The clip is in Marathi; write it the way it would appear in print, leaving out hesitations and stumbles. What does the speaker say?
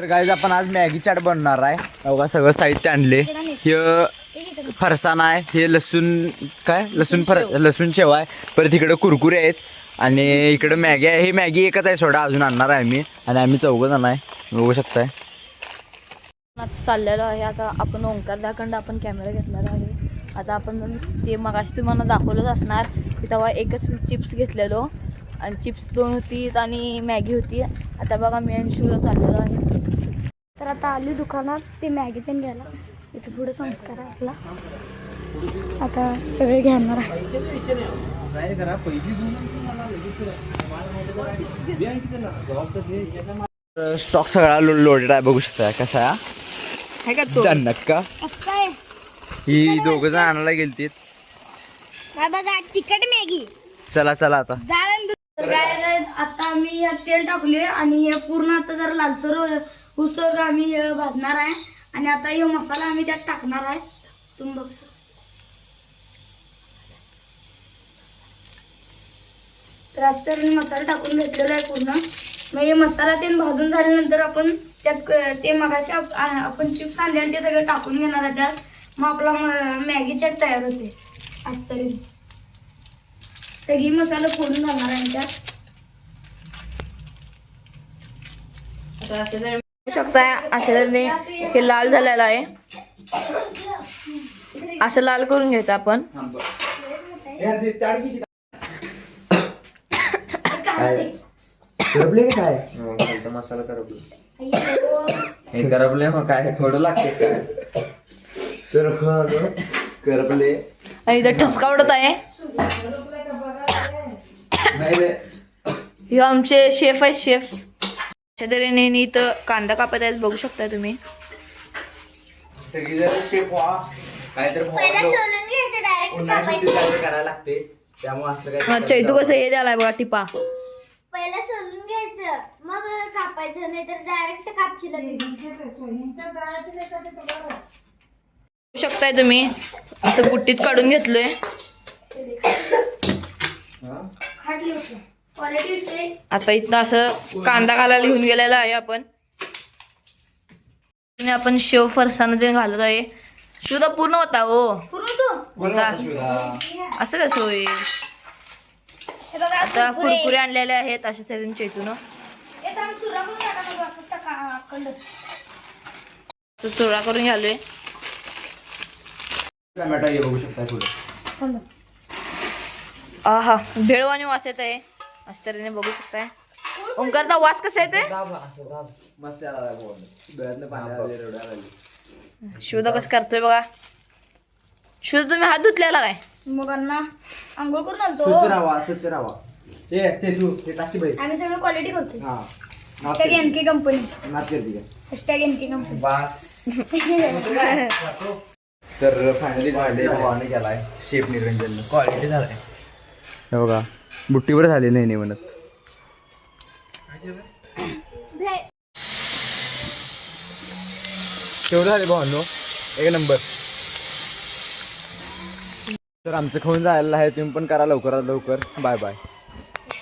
तर गाईज आपण आज मॅगी चाट बनवणार आहे. बघा सगळं साहित्य आणले. हे फरसाण आहे, हे लसूण काय लसूण शेव आहे, परत इकडे कुरकुरे आहेत आणि इकडे मॅगी आहे. ही मॅगी एकच आहे सोडा, अजून आणणार आहे आम्ही आणि आम्ही 4 जण आहे, बघू शकताय. चाललेलो आहे आता आपण ओंकार दाखंड आपण कॅमेरा घेतलेला आहे. आता आपण ते मगाशी तुम्हाला दाखवलंच असणार की तेव्हा एकच चिप्स घेतलेलो आणि चिप्स 2 होती आणि मॅगी होती. आता बघा मी आणि शूज चाललेलो आहे. तर आता आली दुकानात ते मॅगी ते घ्यायला. इथे पुढे संस्कार आहे आपला. आता सगळे घेणार आहे. स्टॉक सगळा लोडेड आहे, बघू शकताय कसा आहे का तो नक्का. ही 2 जण आणायला गेलतीत. बघा तिखट मॅगी. चला चला आता आता मी तेल टाकले आणि हे पूर्ण आता जरा लालसर होऊस्तोवर आम्ही हे भाजणार आहे आणि आता हे मसाला आम्ही त्यात टाकणार आहे. तुम्ही बघू शकता. तर असं तर मसाला टाकून घेतलेला आहे पूर्ण. मग हे मसाला ते भाजून झाल्यानंतर आपण त्यात ते मगाशी आपण चिप्स आणले ते सगळं टाकून घेणार आहे त्यात. मग आपला मॅगी चाट तयार होते. असं तरी सगळी मसाला फोडून घालणार आहे त्यात. बघू शकताय अशा तऱ्हेने हे लाल झालेलं आहे. असं लाल करून घ्यायचं आपण. मसाला करपले हे करपले मग काय थोडं लागते काय करपले आणि इथं ठसका उडत आहे. हे आमचे शेफ आहेत, शेफ. अशा तऱ्हेने इथं कांदा कापत आहेत, बघू शकताय तुम्ही. सगळी जर शेप व्हा काहीतरी करायला लागते, त्यामुळे असं काय चैतू कसं हे द्यायला बघा टिपा. पहिला सोलून घ्यायचं मग कापायचं, नाही तर डायरेक्ट कापशील. बघू शकताय तुम्ही असं बुट्टीत काढून घेतलोय. आता इथं असं कांदा घालायला घेऊन गेलेला आहे आपण. आपण शेव फरसाण ते घालत आहे. शुद्ध पूर्ण होता हो. असं कसं होईल. आता कुरकुरे आणलेले आहेत अशा तऱ्हेने चैतून चुरा करून घालूय. टोमॅटो हे बघू शकता पुढे. आहा भेळवाणी वास येत आहे. अशा तऱ्हेने बघू शकताय. ओंकारचा वास कसा येतोय. मस्त शुद्ध कसं करतोय बघा. शुद्ध तुम्ही हात धुतलेला काय. मग आंघोळ करून आलतो. स्वच्छ राहावा. ते टाकी बाई आम्ही सगळं क्वालिटी करतो. हा एनके कंपनी. नाच करते का एनके कंपनी. बास. तर फायनली झाले भावाने केलाय शेफ निरंजन. क्वालिटी झालाय हे बघा बुट्टीवर झाले नाही म्हणत. तेवढं झाले भावांनो, 1 नंबर. तर आमचं खाऊन जायला आहे, तुम्ही पण करा लवकरात लवकर. Bye bye.